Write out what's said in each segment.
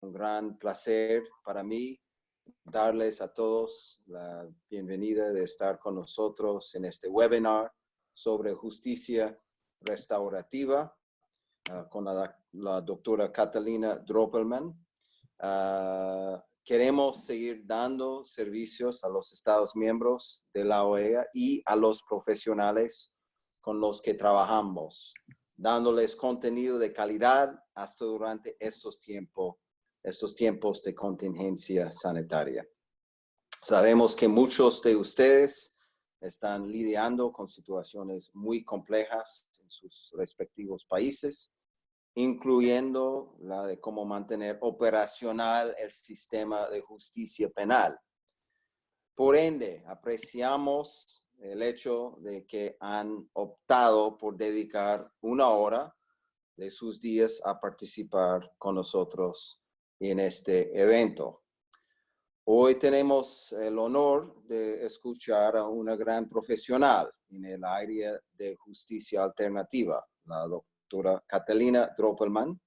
un gran placer para mí darles a todos la bienvenida de estar con nosotros en este webinar sobre justicia restaurativa con la doctora Catalina Droppelman. Queremos seguir dando servicios a los Estados miembros de la OEA y a los profesionales con los que trabajamos, dándoles contenido de calidad hasta durante estos tiempos de contingencia sanitaria. Sabemos que muchos de ustedes están lidiando con situaciones muy complejas en sus respectivos países, incluyendo la de cómo mantener operacional el sistema de justicia penal. Por ende, apreciamos el hecho de que han optado por dedicar una hora de sus días a participar con nosotros en este evento. Hoy tenemos el honor de escuchar a una gran profesional en el área de justicia alternativa, la doctora Catalina Droppelman.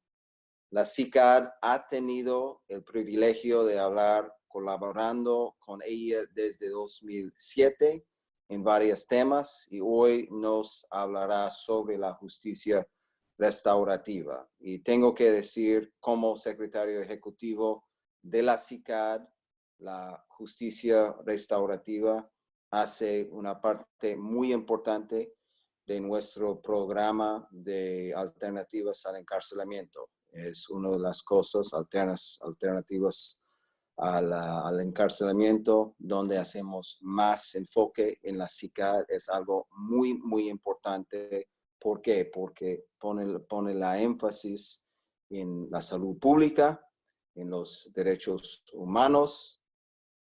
La CICAD ha tenido el privilegio de hablar colaborando con ella desde 2007 en varios temas y hoy nos hablará sobre la justicia restaurativa. Y tengo que decir, como secretario ejecutivo de la CICAD, la justicia restaurativa hace una parte muy importante de nuestro programa de alternativas al encarcelamiento. Es una de las cosas alternativas al encarcelamiento, donde hacemos más enfoque en la CICAD. Es algo muy, muy importante. ¿Por qué? Porque pone la énfasis en la salud pública, en los derechos humanos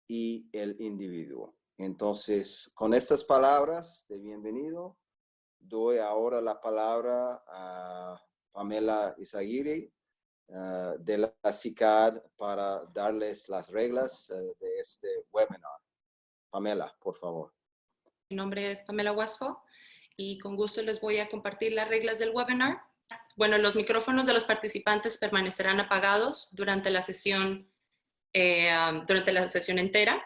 y el individuo. Entonces, con estas palabras de bienvenido, doy ahora la palabra a Pamela Izaguirre de la CICAD para darles las reglas de este webinar. Pamela, por favor. Mi nombre es Pamela Wasfo y con gusto les voy a compartir las reglas del webinar. Bueno, los micrófonos de los participantes permanecerán apagados durante la sesión entera.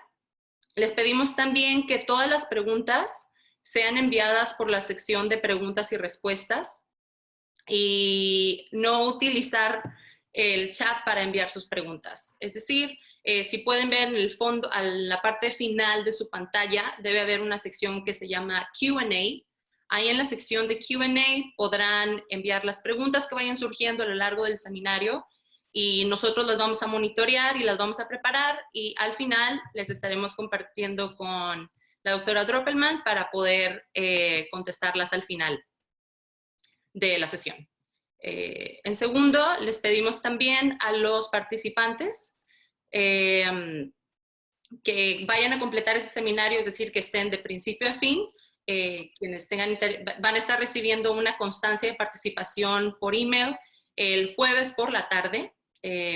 Les pedimos también que todas las preguntas sean enviadas por la sección de preguntas y respuestas y no utilizar el chat para enviar sus preguntas. Es decir, si pueden ver en el fondo, a la parte final de su pantalla, debe haber una sección que se llama Q&A. Ahí en la sección de Q&A podrán enviar las preguntas que vayan surgiendo a lo largo del seminario y nosotros las vamos a monitorear y las vamos a preparar y al final les estaremos compartiendo con la doctora Droppelman para poder contestarlas al final de la sesión. En segundo, les pedimos también a los participantes que vayan a completar ese seminario, es decir, que estén de principio a fin. Quienes van a estar recibiendo una constancia de participación por email el jueves por la tarde.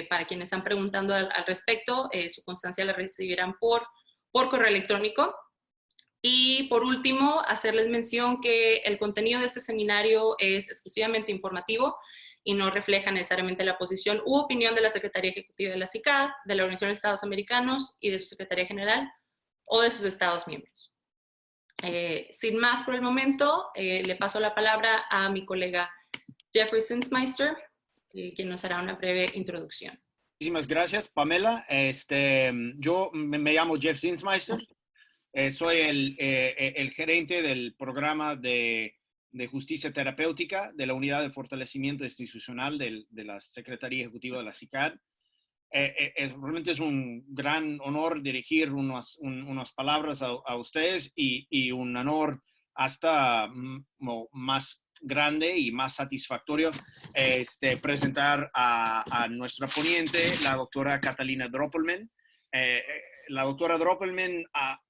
Para quienes están preguntando al respecto, su constancia la recibirán por correo electrónico. Y por último, hacerles mención que el contenido de este seminario es exclusivamente informativo y no refleja necesariamente la posición u opinión de la Secretaría Ejecutiva de la CICAD, de la Organización de Estados Americanos y de su Secretaría General o de sus Estados miembros. Sin más por el momento, le paso la palabra a mi colega Jeffrey Zinsmeister, quien nos hará una breve introducción. Muchísimas gracias, Pamela. Yo me llamo Jeff Zinsmeister. Soy el gerente del programa de justicia terapéutica de la Unidad de Fortalecimiento Institucional de la Secretaría Ejecutiva de la CICAD. Realmente es un gran honor dirigir unas palabras a ustedes y un honor hasta más grande y más satisfactorio presentar a nuestra ponente, la doctora Catalina Droppelman. La doctora Droppelman ha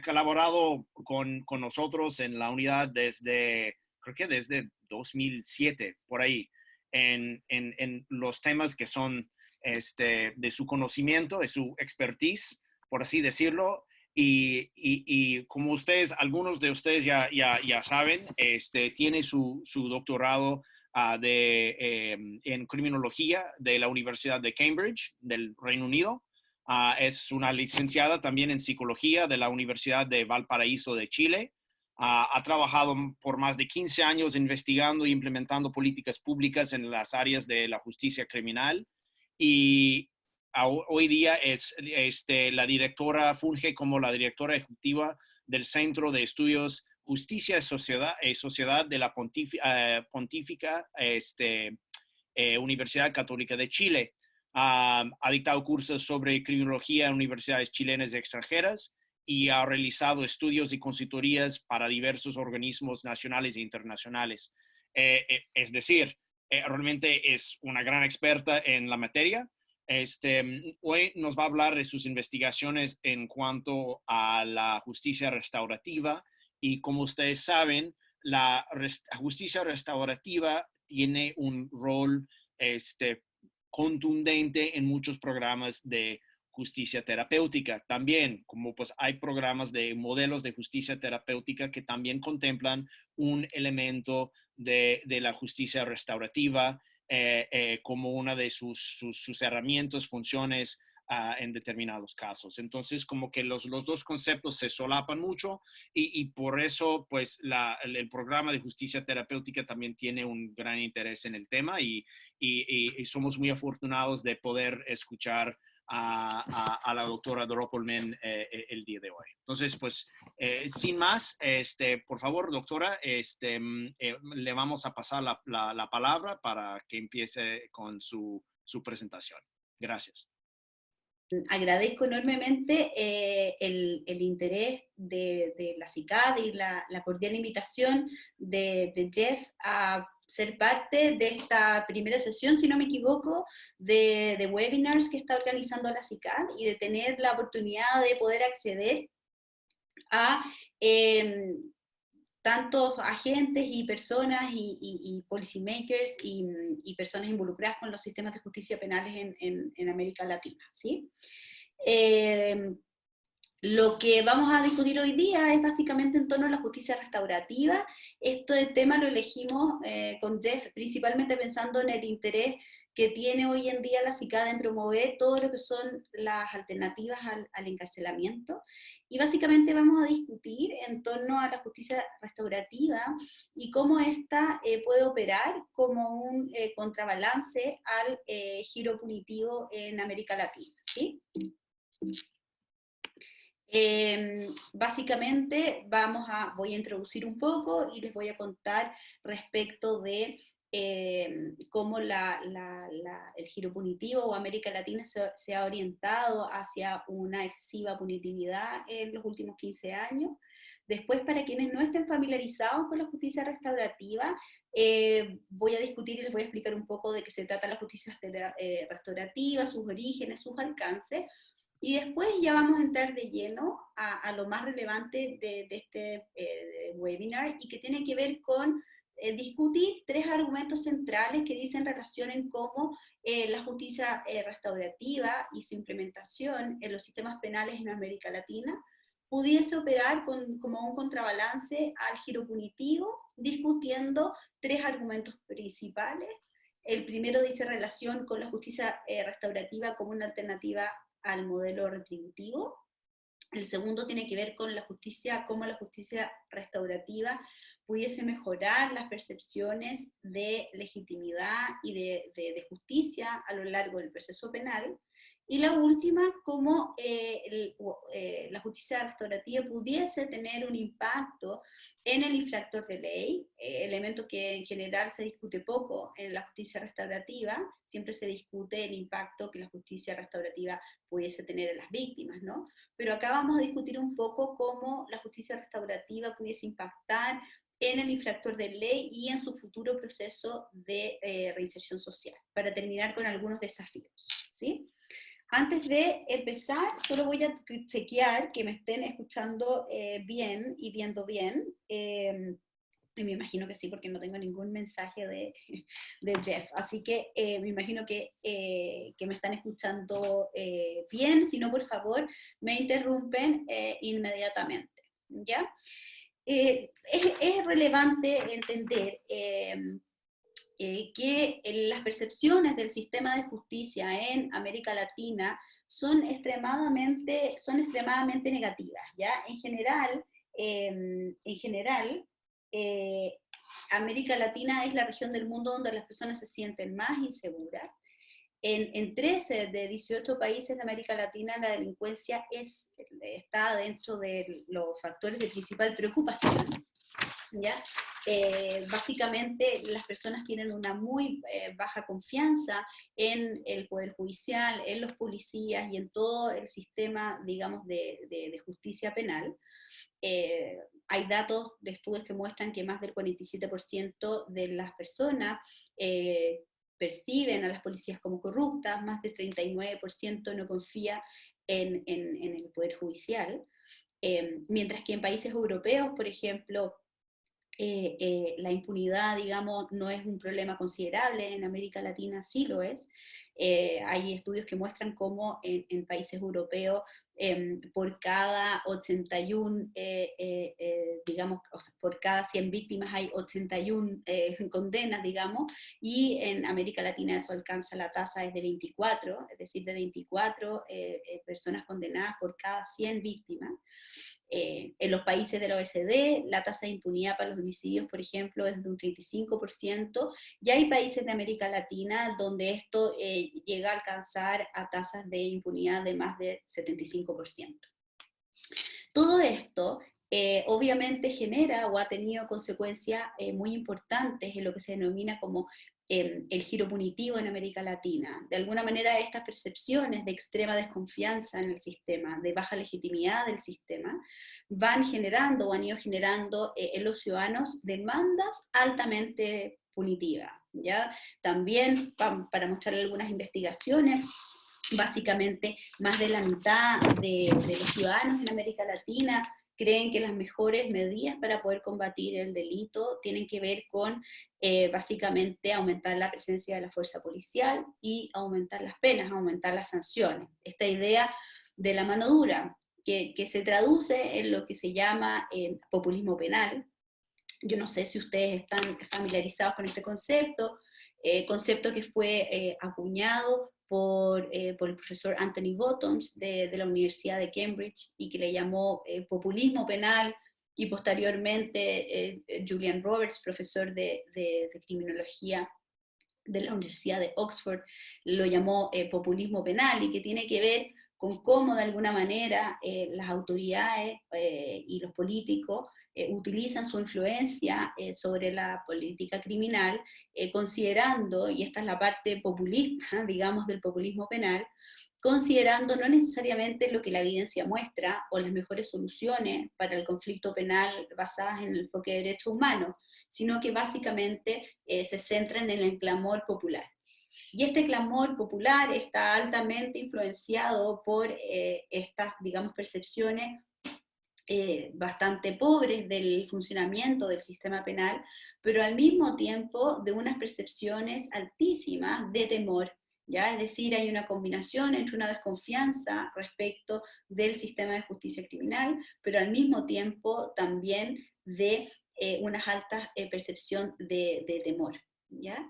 colaborado con nosotros en la unidad creo que desde 2007, por ahí, en los temas que son de su conocimiento, de su expertise, por así decirlo. Y como algunos de ustedes ya saben, tiene su doctorado en criminología de la Universidad de Cambridge, del Reino Unido. Es una licenciada también en psicología de la Universidad de Valparaíso de Chile. Ha trabajado por más de 15 años investigando e implementando políticas públicas en las áreas de la justicia criminal y hoy día es funge como la directora ejecutiva del Centro de Estudios Justicia y Sociedad de la Pontífica Universidad Católica de Chile. Ha dictado cursos sobre criminología en universidades chilenas y extranjeras y ha realizado estudios y consultorías para diversos organismos nacionales e internacionales. Es decir, realmente es una gran experta en la materia. Hoy nos va a hablar de sus investigaciones en cuanto a la justicia restaurativa y como ustedes saben, la justicia restaurativa tiene un rol contundente en muchos programas de justicia terapéutica. También, como pues hay programas de modelos de justicia terapéutica que también contemplan un elemento de la justicia restaurativa como una de sus herramientas, funciones en determinados casos. Entonces, como que los dos conceptos se solapan mucho y por eso, pues, el programa de justicia terapéutica también tiene un gran interés en el tema y somos muy afortunados de poder escuchar a la doctora Doropolmen el día de hoy. Entonces, pues, sin más, por favor, doctora, le vamos a pasar la palabra para que empiece con su presentación. Gracias. Agradezco enormemente el interés de la CICAD y la cordial invitación de Jeff a ser parte de esta primera sesión, si no me equivoco, de webinars que está organizando la CICAD y de tener la oportunidad de poder acceder a tantos agentes y personas y policymakers y personas involucradas con los sistemas de justicia penales en América Latina, ¿sí? Lo que vamos a discutir hoy día es básicamente en torno a la justicia restaurativa. Este tema lo elegimos con Jeff principalmente pensando en el interés que tiene hoy en día la CICAD en promover todo lo que son las alternativas al encarcelamiento. Y básicamente vamos a discutir en torno a la justicia restaurativa y cómo ésta puede operar como un contrabalance al giro punitivo en América Latina, ¿sí? Básicamente voy a introducir un poco y les voy a contar respecto de cómo el giro punitivo o América Latina se ha orientado hacia una excesiva punitividad en los últimos 15 años. Después, para quienes no estén familiarizados con la justicia restaurativa, voy a discutir y les voy a explicar un poco de qué se trata la justicia restaurativa, sus orígenes, sus alcances. Y después ya vamos a entrar de lleno a lo más relevante de este webinar y que tiene que ver con discutir tres argumentos centrales que dicen relación en cómo la justicia restaurativa y su implementación en los sistemas penales en América Latina pudiese operar como un contrabalance al giro punitivo, discutiendo tres argumentos principales. El primero dice relación con la justicia restaurativa como una alternativa al modelo retributivo. El segundo tiene que ver con la justicia, cómo la justicia restaurativa pudiese mejorar las percepciones de legitimidad y de justicia a lo largo del proceso penal. Y la última, cómo la justicia restaurativa pudiese tener un impacto en el infractor de ley, elemento que en general se discute poco en la justicia restaurativa. Siempre se discute el impacto que la justicia restaurativa pudiese tener en las víctimas, ¿no? Pero acá vamos a discutir un poco cómo la justicia restaurativa pudiese impactar en el infractor de ley y en su futuro proceso de reinserción social, para terminar con algunos desafíos, ¿sí? Antes de empezar, solo voy a chequear que me estén escuchando bien y viendo bien, y me imagino que sí, porque no tengo ningún mensaje de Jeff, así que me imagino que me están escuchando bien. Si no, por favor, me interrumpen inmediatamente, ¿ya? Es relevante entender que las percepciones del sistema de justicia en América Latina son extremadamente negativas, ¿ya? En general, América Latina es la región del mundo donde las personas se sienten más inseguras. En 13 de 18 países de América Latina la delincuencia está dentro de los factores de principal preocupación, ¿ya? Básicamente las personas tienen una muy baja confianza en el Poder Judicial, en los policías y en todo el sistema, digamos, de justicia penal. Hay datos de estudios que muestran que más del 47% de las personas perciben a las policías como corruptas, más del 39% no confía en el Poder Judicial, mientras que en países europeos, por ejemplo, la impunidad, digamos, no es un problema considerable. En América Latina sí lo es. Hay estudios que muestran cómo en países europeos por cada 81, digamos, por cada 100 víctimas hay 81 condenas, digamos, y en América Latina eso alcanza, la tasa es de 24, es decir, de 24 personas condenadas por cada 100 víctimas. En los países de la OECD, la tasa de impunidad para los homicidios, por ejemplo, es de un 35%, y hay países de América Latina donde esto llega a alcanzar a tasas de impunidad de más de 75%. Todo esto obviamente genera o ha tenido consecuencias muy importantes en lo que se denomina como el giro punitivo en América Latina. De alguna manera estas percepciones de extrema desconfianza en el sistema, de baja legitimidad del sistema, van generando o han ido generando en los ciudadanos demandas altamente punitivas, ¿ya? También, para mostrarle algunas investigaciones, básicamente más de la mitad de los ciudadanos en América Latina creen que las mejores medidas para poder combatir el delito tienen que ver con básicamente aumentar la presencia de la fuerza policial y aumentar las penas, aumentar las sanciones. Esta idea de la mano dura, que se traduce en lo que se llama populismo penal. Yo no sé si ustedes están familiarizados con este concepto que fue acuñado por el profesor Anthony Bottoms de la Universidad de Cambridge y que le llamó populismo penal, y posteriormente Julian Roberts, profesor de criminología de la Universidad de Oxford, lo llamó populismo penal, y que tiene que ver con cómo de alguna manera las autoridades y los políticos utilizan su influencia sobre la política criminal, considerando, y esta es la parte populista, digamos, del populismo penal, considerando no necesariamente lo que la evidencia muestra o las mejores soluciones para el conflicto penal basadas en el enfoque de derechos humanos, sino que básicamente se centran en el clamor popular. Y este clamor popular está altamente influenciado por estas, digamos, percepciones bastante pobres del funcionamiento del sistema penal, pero al mismo tiempo de unas percepciones altísimas de temor, ¿ya? Es decir, hay una combinación entre una desconfianza respecto del sistema de justicia criminal, pero al mismo tiempo también de unas altas percepción de temor, ¿ya?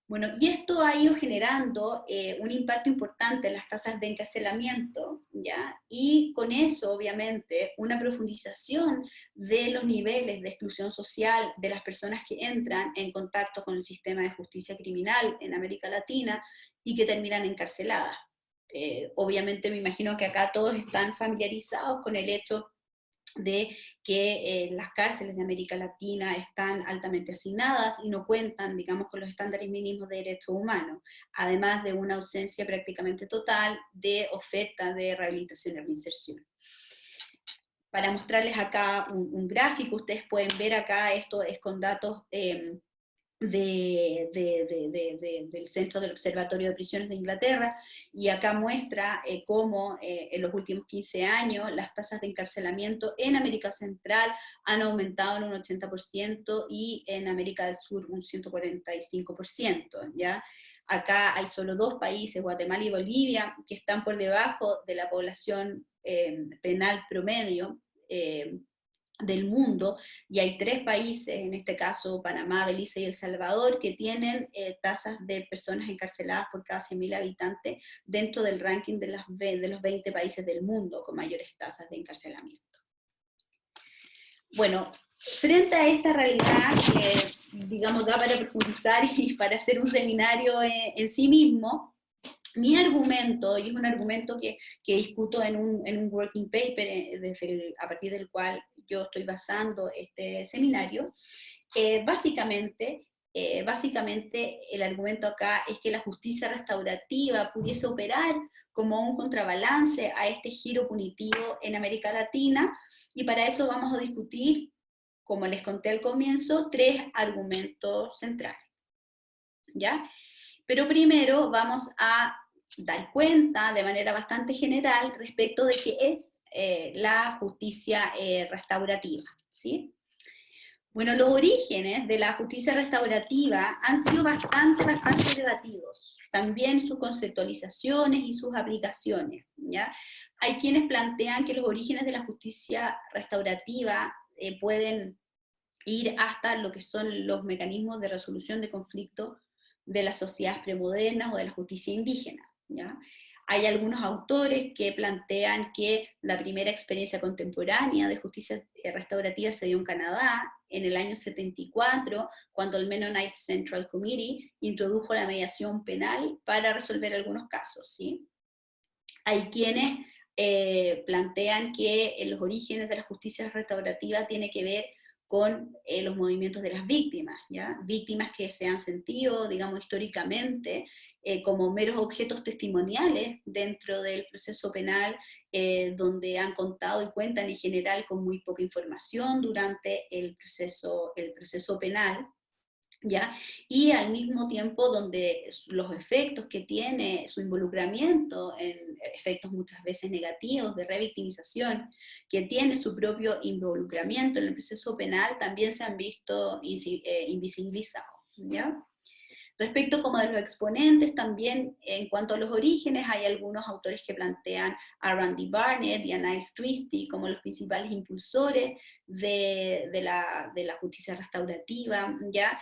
Bueno, y esto ha ido generando un impacto importante en las tasas de encarcelamiento, ¿ya? Y con eso, obviamente, una profundización de los niveles de exclusión social de las personas que entran en contacto con el sistema de justicia criminal en América Latina y que terminan encarceladas. Obviamente me imagino que acá todos están familiarizados con el hecho de que las cárceles de América Latina están altamente hacinadas y no cuentan, digamos, con los estándares mínimos de derechos humanos, además de una ausencia prácticamente total de oferta de rehabilitación y reinserción. Para mostrarles acá un gráfico, ustedes pueden ver acá, esto es con datos del Centro del Observatorio de Prisiones de Inglaterra, y acá muestra cómo en los últimos 15 años las tasas de encarcelamiento en América Central han aumentado en un 80% y en América del Sur un 145%, ¿ya? Acá hay solo dos países, Guatemala y Bolivia, que están por debajo de la población penal promedio, del mundo, y hay 3 países, en este caso Panamá, Belice y El Salvador, que tienen tasas de personas encarceladas por cada 100.000 habitantes dentro del ranking de los 20 países del mundo con mayores tasas de encarcelamiento. Bueno, frente a esta realidad que, digamos, da para profundizar y para hacer un seminario en sí mismo, mi argumento, y es un argumento que discuto en un working paper a partir del cual yo estoy basando este seminario, básicamente el argumento acá es que la justicia restaurativa pudiese operar como un contrabalance a este giro punitivo en América Latina, y para eso vamos a discutir, como les conté al comienzo, 3 argumentos centrales, ¿ya? Pero primero vamos a dar cuenta de manera bastante general respecto de qué es la justicia restaurativa, ¿sí? Bueno, los orígenes de la justicia restaurativa han sido bastante debatidos, también sus conceptualizaciones y sus aplicaciones, ¿ya? Hay quienes plantean que los orígenes de la justicia restaurativa pueden ir hasta lo que son los mecanismos de resolución de conflictos de las sociedades premodernas o de la justicia indígena, ¿ya? Hay algunos autores que plantean que la primera experiencia contemporánea de justicia restaurativa se dio en Canadá en el año 74, cuando el Mennonite Central Committee introdujo la mediación penal para resolver algunos casos, ¿sí? Hay quienes plantean que los orígenes de la justicia restaurativa tiene que ver con los movimientos de las víctimas, ¿ya? Víctimas que se han sentido, digamos, históricamente como meros objetos testimoniales dentro del proceso penal, donde han contado y cuentan en general con muy poca información durante el proceso penal, ¿ya? Y al mismo tiempo donde los efectos que tiene su involucramiento, en efectos muchas veces negativos de revictimización, que tiene su propio involucramiento en el proceso penal, también se han visto invisibilizados, ¿ya? Respecto como de los exponentes, también en cuanto a los orígenes, hay algunos autores que plantean a Randy Barnett y a Niles Christie como los principales impulsores de la justicia restaurativa, ¿ya?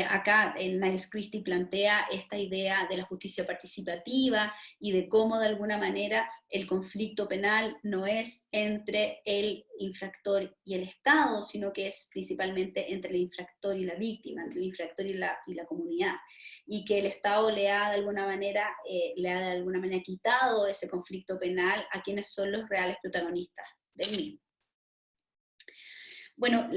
Acá Niles Christie plantea esta idea de la justicia participativa y de cómo de alguna manera el conflicto penal no es entre el infractor y el Estado, sino que es principalmente entre el infractor y la víctima, entre el infractor y la comunidad, y que el Estado le ha de alguna manera quitado ese conflicto penal a quienes son los reales protagonistas del mismo. Bueno,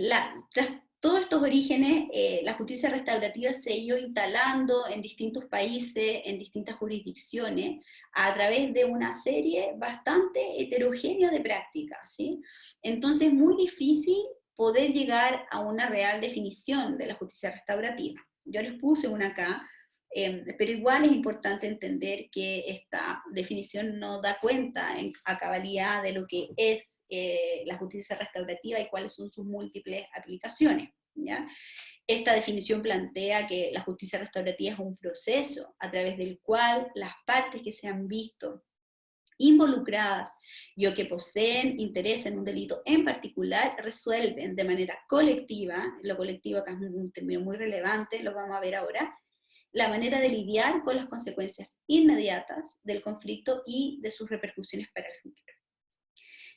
tras todos estos orígenes, la justicia restaurativa se ha ido instalando en distintos países, en distintas jurisdicciones, a través de una serie bastante heterogénea de prácticas, ¿sí? Entonces es muy difícil poder llegar a una real definición de la justicia restaurativa. Yo les puse una acá, pero igual es importante entender que esta definición no da cuenta a cabalidad de lo que es la justicia restaurativa y cuáles son sus múltiples aplicaciones, ¿ya? Esta definición plantea que la justicia restaurativa es un proceso a través del cual las partes que se han visto involucradas y o que poseen interés en un delito en particular resuelven de manera colectiva, lo colectivo acá es un término muy relevante, lo vamos a ver ahora, la manera de lidiar con las consecuencias inmediatas del conflicto y de sus repercusiones para el futuro.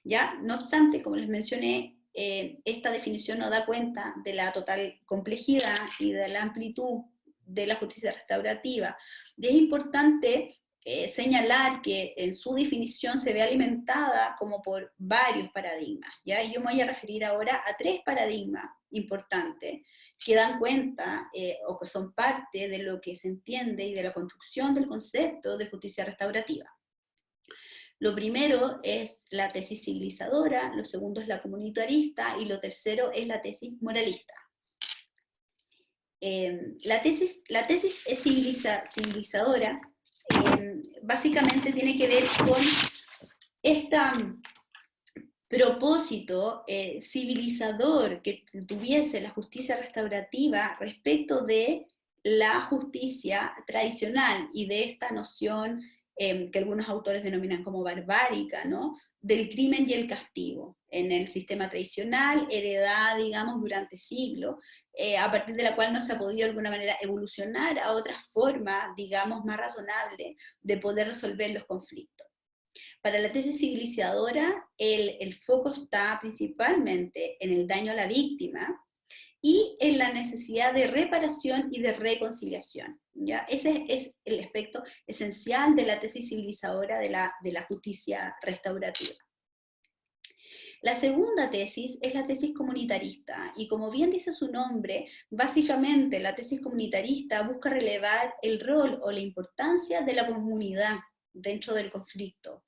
¿Ya? No obstante, como les mencioné, esta definición no da cuenta de la total complejidad y de la amplitud de la justicia restaurativa. Y es importante señalar que en su definición se ve alimentada como por varios paradigmas, ¿ya? Yo me voy a referir ahora a 3 paradigmas importantes que dan cuenta o que son parte de lo que se entiende y de la construcción del concepto de justicia restaurativa. Lo primero es la tesis civilizadora, lo segundo es la comunitarista y lo tercero es la tesis moralista. La tesis civilizadora básicamente tiene que ver con este propósito civilizador que tuviese la justicia restaurativa respecto de la justicia tradicional y de esta noción que algunos autores denominan como barbárica, ¿no? Del crimen y el castigo. en el sistema tradicional, heredada, digamos, durante siglos, a partir de la cual no se ha podido de alguna manera evolucionar a otra forma, digamos, más razonable de poder resolver los conflictos. Para la tesis civilizadora, el foco está principalmente en el daño a la víctima y en la necesidad de reparación y de reconciliación, ¿ya? Ese es el aspecto esencial de la tesis civilizadora de la justicia restaurativa. La segunda tesis es la tesis comunitarista, y como bien dice su nombre, básicamente la tesis comunitarista busca relevar el rol o la importancia de la comunidad dentro del conflicto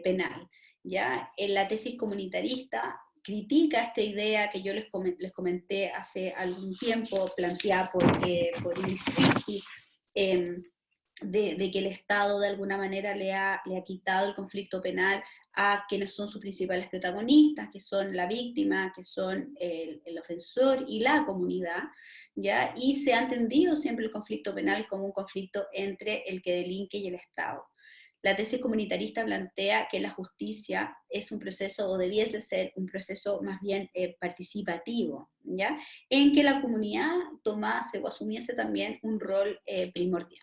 penal, ¿ya? En la tesis comunitarista critica esta idea que yo les comenté hace algún tiempo, planteada por Inés Christie, de que el Estado de alguna manera le ha quitado el conflicto penal a quienes son sus principales protagonistas, que son la víctima, que son el ofensor y la comunidad, ¿ya? Y se ha entendido siempre el conflicto penal como un conflicto entre el que delinque y el Estado. La tesis comunitarista plantea que la justicia es un proceso, o debiese ser un proceso más bien participativo, ¿ya? En que la comunidad tomase o asumiese también un rol primordial.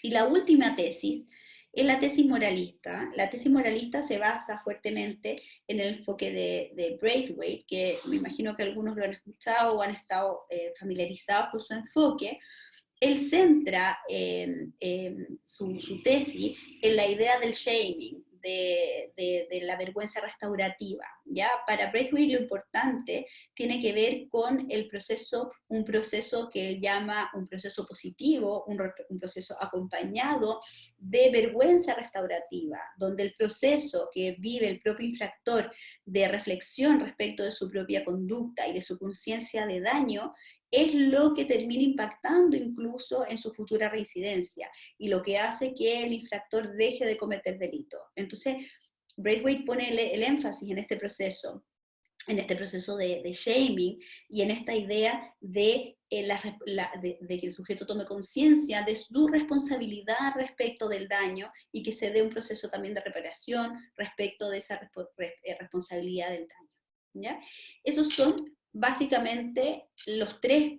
Y la última tesis es la tesis moralista. La tesis moralista se basa fuertemente en el enfoque de Braithwaite, que me imagino que algunos lo han escuchado o han estado familiarizados con su enfoque. Él centra su tesis en la idea del shaming, de la vergüenza restaurativa, ¿ya? Para Braithwaite lo importante tiene que ver con el proceso, un proceso que él llama un proceso positivo, un proceso acompañado de vergüenza restaurativa, donde el proceso que vive el propio infractor de reflexión respecto de su propia conducta y de su conciencia de daño es lo que termina impactando incluso en su futura reincidencia y lo que hace que el infractor deje de cometer delito. Entonces, Braithwaite pone el énfasis en este proceso de shaming y en esta idea de que el sujeto tome conciencia de su responsabilidad respecto del daño y que se dé un proceso también de reparación respecto de esa responsabilidad del daño, ¿ya? Esos son básicamente los tres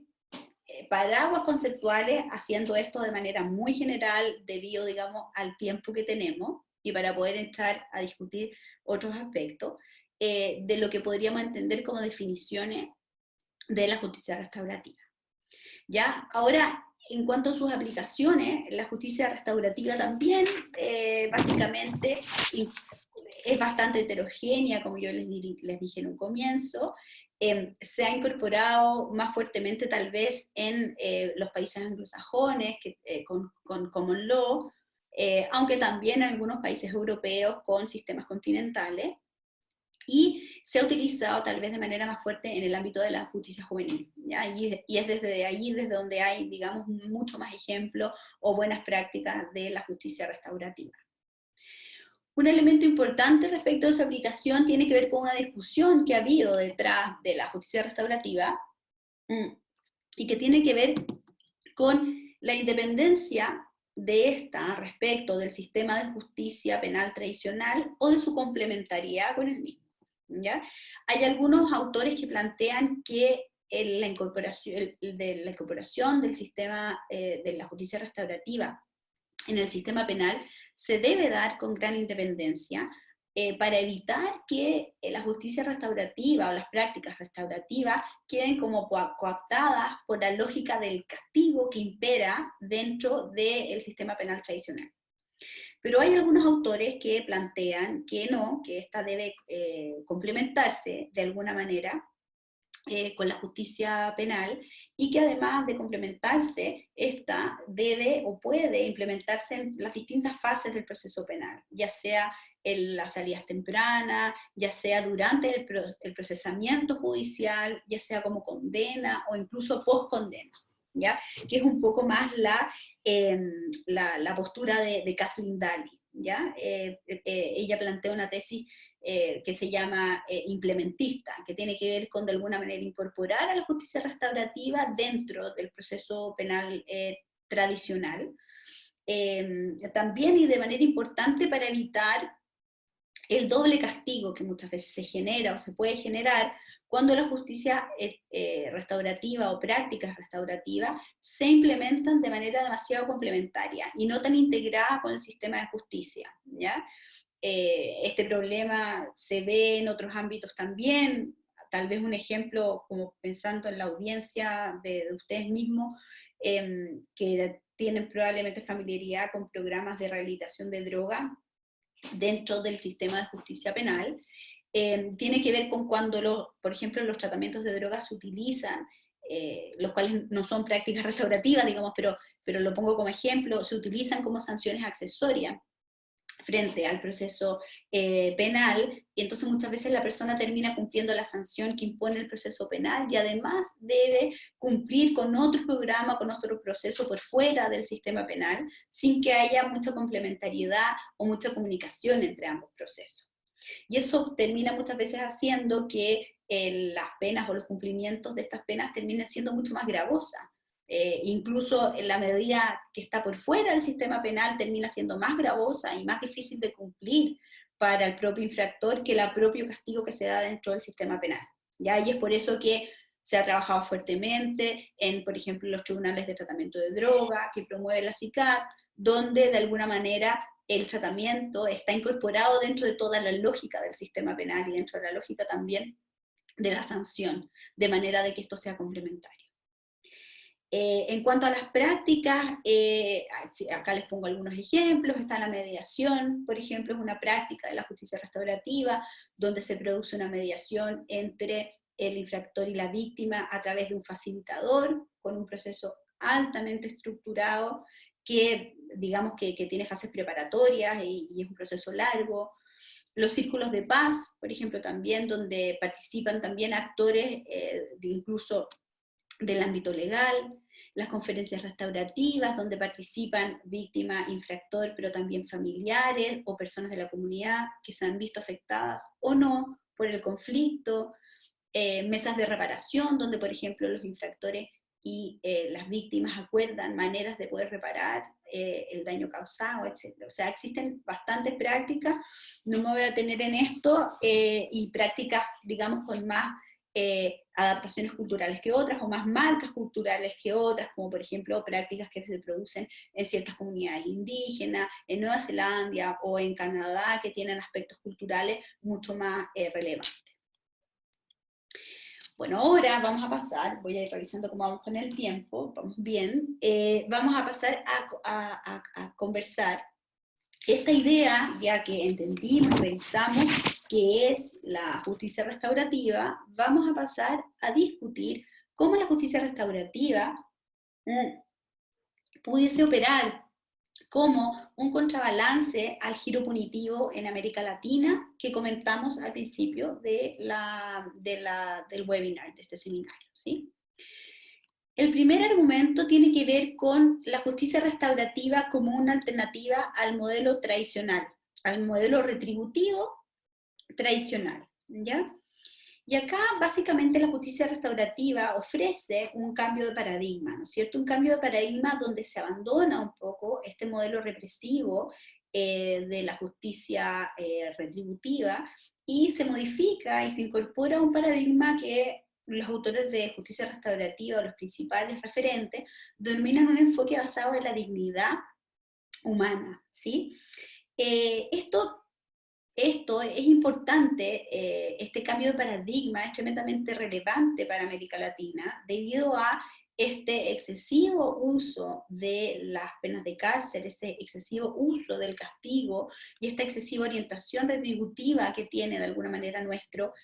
paraguas conceptuales, haciendo esto de manera muy general debido, digamos, al tiempo que tenemos y para poder entrar a discutir otros aspectos de lo que podríamos entender como definiciones de la justicia restaurativa. ¿Ya? Ahora, en cuanto a sus aplicaciones, la justicia restaurativa también básicamente es bastante heterogénea, como yo les dije en un comienzo. Se ha incorporado más fuertemente tal vez en los países anglosajones, con common law, aunque también en algunos países europeos con sistemas continentales, y se ha utilizado tal vez de manera más fuerte en el ámbito de la justicia juvenil, ¿ya? Y es desde allí desde donde hay, digamos, mucho más ejemplos o buenas prácticas de la justicia restaurativa. Un elemento importante respecto a su aplicación tiene que ver con una discusión que ha habido detrás de la justicia restaurativa y que tiene que ver con la independencia de esta respecto del sistema de justicia penal tradicional o de su complementariedad con el mismo, ¿ya? Hay algunos autores que plantean que la incorporación del sistema de la justicia restaurativa en el sistema penal se debe dar con gran independencia para evitar que la justicia restaurativa o las prácticas restaurativas queden como cooptadas por la lógica del castigo que impera dentro del sistema penal tradicional. Pero hay algunos autores que plantean que no, que esta debe complementarse de alguna manera con la justicia penal, y que además de complementarse, esta debe o puede implementarse en las distintas fases del proceso penal, ya sea en las salidas tempranas, ya sea durante el procesamiento judicial, ya sea como condena o incluso post-condena, ¿ya? Que es un poco más la postura de Kathleen Daly, ¿ya? Ella plantea una tesis que se llama implementista, que tiene que ver con de alguna manera incorporar a la justicia restaurativa dentro del proceso penal tradicional, también y de manera importante para evitar el doble castigo que muchas veces se genera o se puede generar cuando la justicia restaurativa o prácticas restaurativas se implementan de manera demasiado complementaria y no tan integrada con el sistema de justicia, ¿ya? Este problema se ve en otros ámbitos también, tal vez un ejemplo, como pensando en la audiencia de ustedes mismos, que tienen probablemente familiaridad con programas de rehabilitación de droga dentro del sistema de justicia penal, tiene que ver con cuando, por ejemplo, los tratamientos de drogas se utilizan, los cuales no son prácticas restaurativas, digamos, pero lo pongo como ejemplo, se utilizan como sanciones accesorias frente al proceso penal, y entonces muchas veces la persona termina cumpliendo la sanción que impone el proceso penal y además debe cumplir con otro programa, con otro proceso por fuera del sistema penal, sin que haya mucha complementariedad o mucha comunicación entre ambos procesos. Y eso termina muchas veces haciendo que las penas o los cumplimientos de estas penas terminen siendo mucho más gravosas. Incluso en la medida que está por fuera del sistema penal termina siendo más gravosa y más difícil de cumplir para el propio infractor que el propio castigo que se da dentro del sistema penal. ¿Ya? Y es por eso que se ha trabajado fuertemente en, por ejemplo, los tribunales de tratamiento de droga, que promueve la CICAT, donde de alguna manera el tratamiento está incorporado dentro de toda la lógica del sistema penal y dentro de la lógica también de la sanción, de manera de que esto sea complementario. En cuanto a las prácticas, acá les pongo algunos ejemplos. Está la mediación, por ejemplo, es una práctica de la justicia restaurativa, donde se produce una mediación entre el infractor y la víctima a través de un facilitador, con un proceso altamente estructurado, que digamos que tiene fases preparatorias y es un proceso largo. Los círculos de paz, por ejemplo, también, donde participan también actores incluso del ámbito legal, las conferencias restaurativas, donde participan víctima, infractor, pero también familiares o personas de la comunidad que se han visto afectadas o no por el conflicto, mesas de reparación, donde por ejemplo los infractores y las víctimas acuerdan maneras de poder reparar el daño causado, etc. O sea, existen bastantes prácticas, no me voy a detener en esto, y prácticas, digamos, con más adaptaciones culturales que otras, o más marcas culturales que otras, como por ejemplo prácticas que se producen en ciertas comunidades indígenas, en Nueva Zelanda o en Canadá, que tienen aspectos culturales mucho más relevantes. Bueno, ahora vamos a pasar, voy a ir revisando cómo vamos con el tiempo, vamos bien, vamos a pasar a conversar esta idea, ya que entendimos, revisamos qué es la justicia restaurativa, vamos a pasar a discutir cómo la justicia restaurativa pudiese operar como un contrabalance al giro punitivo en América Latina que comentamos al principio del webinar, de este seminario, ¿sí? El primer argumento tiene que ver con la justicia restaurativa como una alternativa al modelo tradicional, al modelo retributivo tradicional, ¿ya? Y acá básicamente la justicia restaurativa ofrece un cambio de paradigma, ¿no es cierto? Un cambio de paradigma donde se abandona un poco este modelo represivo de la justicia retributiva y se modifica y se incorpora un paradigma que los autores de justicia restaurativa, los principales referentes, denominan un enfoque basado en la dignidad humana, ¿sí? Esto es importante, este cambio de paradigma es tremendamente relevante para América Latina debido a este excesivo uso de las penas de cárcel, este excesivo uso del castigo y esta excesiva orientación retributiva que tiene de alguna manera nuestro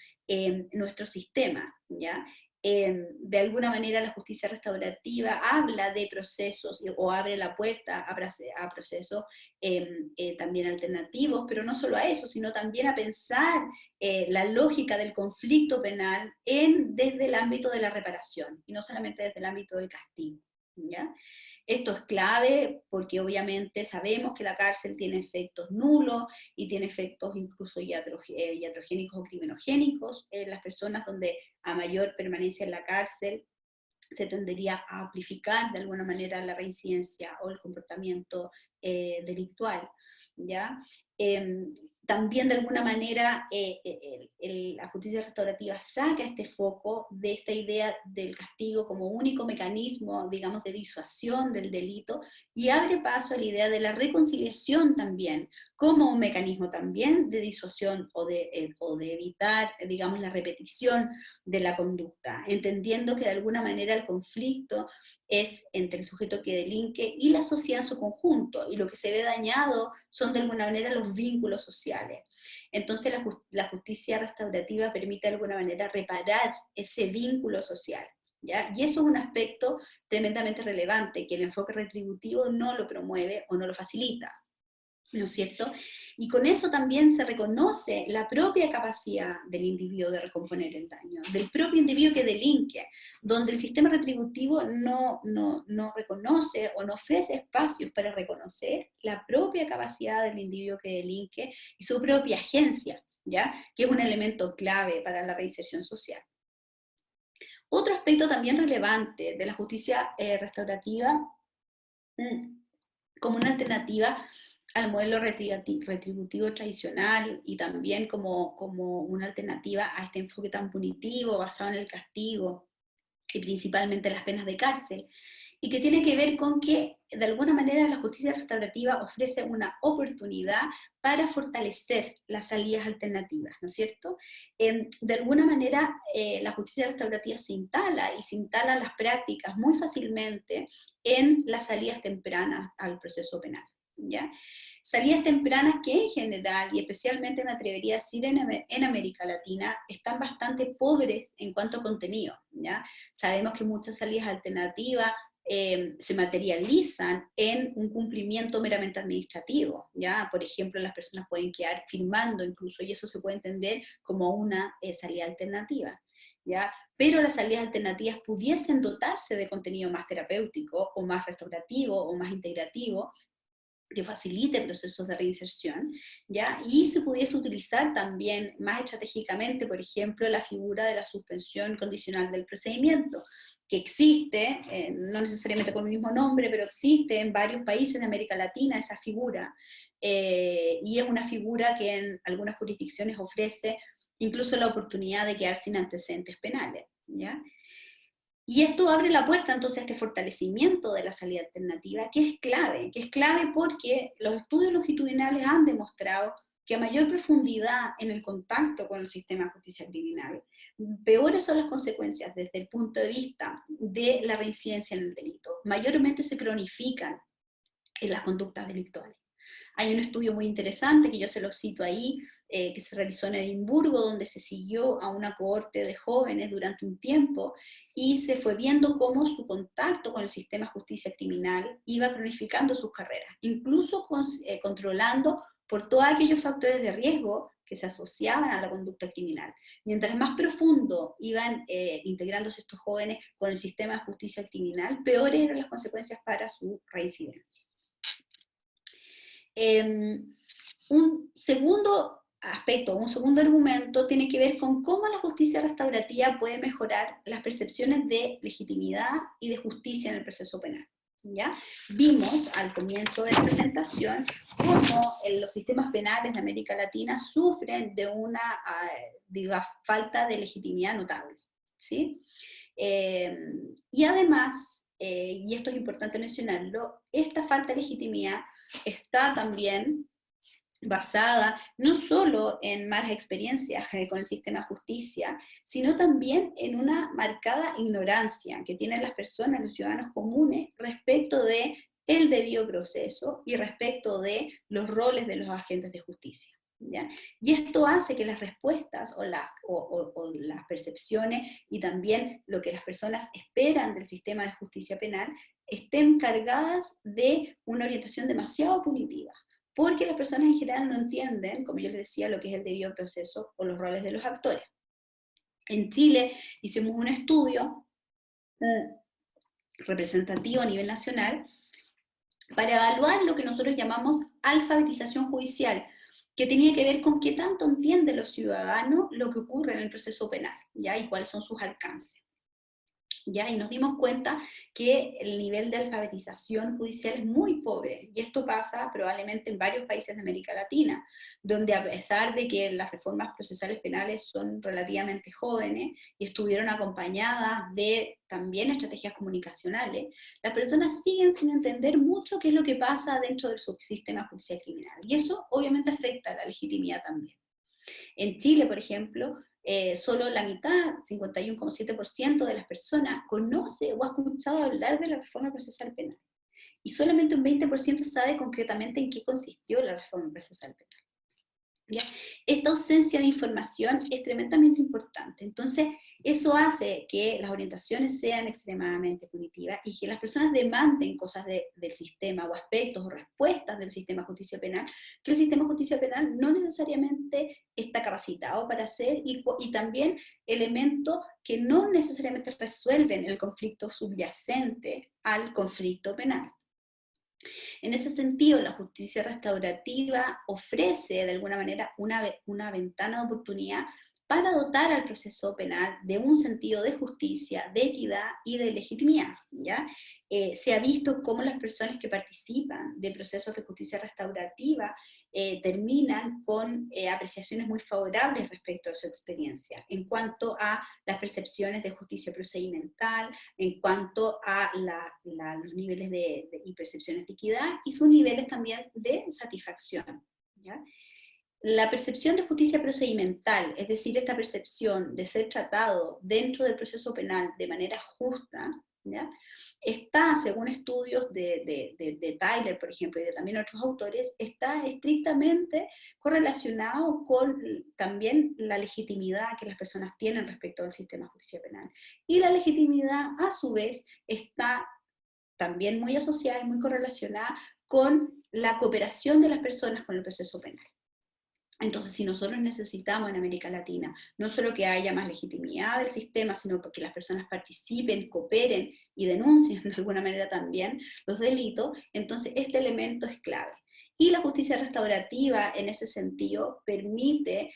sistema, ¿ya? De alguna manera la justicia restaurativa habla de procesos o abre la puerta a procesos también alternativos, pero no solo a eso, sino también a pensar la lógica del conflicto penal desde el ámbito de la reparación, y no solamente desde el ámbito del castigo, ¿ya? Esto es clave porque obviamente sabemos que la cárcel tiene efectos nulos y tiene efectos incluso iatrogénicos o criminogénicos en las personas, donde a mayor permanencia en la cárcel se tendería a amplificar de alguna manera la reincidencia o el comportamiento delictual, ¿ya? también de alguna manera la justicia restaurativa saca este foco de esta idea del castigo como único mecanismo, digamos, de disuasión del delito, y abre paso a la idea de la reconciliación también, como un mecanismo también de disuasión o de evitar, digamos, la repetición de la conducta, entendiendo que de alguna manera el conflicto es entre el sujeto que delinque y la sociedad en su conjunto, y lo que se ve dañado son de alguna manera los vínculos sociales. Entonces la justicia restaurativa permite de alguna manera reparar ese vínculo social, ¿ya? Y eso es un aspecto tremendamente relevante, que el enfoque retributivo no lo promueve o no lo facilita, ¿no es cierto? Y con eso también se reconoce la propia capacidad del individuo de recomponer el daño, del propio individuo que delinque, donde el sistema retributivo no reconoce o no ofrece espacios para reconocer la propia capacidad del individuo que delinque y su propia agencia, ¿ya? Que es un elemento clave para la reinserción social. Otro aspecto también relevante de la justicia restaurativa, como una alternativa al modelo retributivo tradicional, y también como una alternativa a este enfoque tan punitivo, basado en el castigo, y principalmente las penas de cárcel, y que tiene que ver con que, de alguna manera, la justicia restaurativa ofrece una oportunidad para fortalecer las salidas alternativas, ¿no es cierto? De alguna manera, la justicia restaurativa se instalan las prácticas muy fácilmente en las salidas tempranas al proceso penal, ¿ya? Salidas tempranas que en general, y especialmente me atrevería a decir en América Latina, están bastante pobres en cuanto a contenido, ¿ya? Sabemos que muchas salidas alternativas se materializan en un cumplimiento meramente administrativo, ¿ya? Por ejemplo, las personas pueden quedar firmando incluso, y eso se puede entender como una salida alternativa, ¿ya? Pero las salidas alternativas pudiesen dotarse de contenido más terapéutico, o más restaurativo, o más integrativo, que facilite procesos de reinserción, ¿ya? Y se pudiese utilizar también más estratégicamente, por ejemplo, la figura de la suspensión condicional del procedimiento, que existe, no necesariamente con el mismo nombre, pero existe en varios países de América Latina esa figura, y es una figura que en algunas jurisdicciones ofrece incluso la oportunidad de quedar sin antecedentes penales, ¿ya? Y esto abre la puerta entonces a este fortalecimiento de la salida alternativa, que es clave porque los estudios longitudinales han demostrado que a mayor profundidad en el contacto con el sistema de justicia criminal, peores son las consecuencias desde el punto de vista de la reincidencia en el delito, mayormente se cronifican en las conductas delictuales. Hay un estudio muy interesante, que yo se lo cito ahí, que se realizó en Edimburgo, donde se siguió a una cohorte de jóvenes durante un tiempo, y se fue viendo cómo su contacto con el sistema de justicia criminal iba cronificando sus carreras, incluso controlando por todos aquellos factores de riesgo que se asociaban a la conducta criminal. Mientras más profundo iban integrándose estos jóvenes con el sistema de justicia criminal, peores eran las consecuencias para su reincidencia. Un segundo aspecto, un segundo argumento tiene que ver con cómo la justicia restaurativa puede mejorar las percepciones de legitimidad y de justicia en el proceso penal, ¿ya? Vimos al comienzo de la presentación cómo los sistemas penales de América Latina sufren de una falta de legitimidad notable, ¿sí? Y además, y esto es importante mencionarlo, esta falta de legitimidad está también basada no solo en malas experiencias con el sistema de justicia, sino también en una marcada ignorancia que tienen las personas, los ciudadanos comunes, respecto de el debido proceso y respecto de los roles de los agentes de justicia, ¿ya? Y esto hace que las respuestas o las percepciones y también lo que las personas esperan del sistema de justicia penal estén cargadas de una orientación demasiado punitiva, porque las personas en general no entienden, como yo les decía, lo que es el debido proceso o los roles de los actores. En Chile hicimos un estudio representativo a nivel nacional para evaluar lo que nosotros llamamos alfabetización judicial, que tenía que ver con qué tanto entienden los ciudadanos lo que ocurre en el proceso penal, ¿ya? Y cuáles son sus alcances. ¿Ya? Y nos dimos cuenta que el nivel de alfabetización judicial es muy pobre, y esto pasa probablemente en varios países de América Latina, donde a pesar de que las reformas procesales penales son relativamente jóvenes y estuvieron acompañadas de también estrategias comunicacionales, las personas siguen sin entender mucho qué es lo que pasa dentro del subsistema judicial criminal, y eso obviamente afecta a la legitimidad también. En Chile, por ejemplo, solo la mitad, 51,7% de las personas conoce o ha escuchado hablar de la reforma procesal penal. Y solamente un 20% sabe concretamente en qué consistió la reforma procesal penal. ¿Ya? Esta ausencia de información es tremendamente importante. Entonces, eso hace que las orientaciones sean extremadamente punitivas y que las personas demanden cosas del sistema o aspectos o respuestas del sistema de justicia penal que el sistema de justicia penal no necesariamente está capacitado para hacer, y también elementos que no necesariamente resuelven el conflicto subyacente al conflicto penal. En ese sentido, la justicia restaurativa ofrece de alguna manera una ventana de oportunidad para dotar al proceso penal de un sentido de justicia, de equidad y de legitimidad, ¿ya? Se ha visto cómo las personas que participan de procesos de justicia restaurativa terminan con apreciaciones muy favorables respecto a su experiencia, en cuanto a las percepciones de justicia procedimental, en cuanto a los niveles y percepciones de equidad, y sus niveles también de satisfacción, ¿ya? La percepción de justicia procedimental, es decir, esta percepción de ser tratado dentro del proceso penal de manera justa, ¿ya? Está, según estudios de Tyler, por ejemplo, y de también otros autores, está estrictamente correlacionado con también la legitimidad que las personas tienen respecto al sistema de justicia penal. Y la legitimidad, a su vez, está también muy asociada y muy correlacionada con la cooperación de las personas con el proceso penal. Entonces, si nosotros necesitamos en América Latina no solo que haya más legitimidad del sistema, sino que las personas participen, cooperen y denuncien de alguna manera también los delitos, entonces este elemento es clave. Y la justicia restaurativa, en ese sentido, permite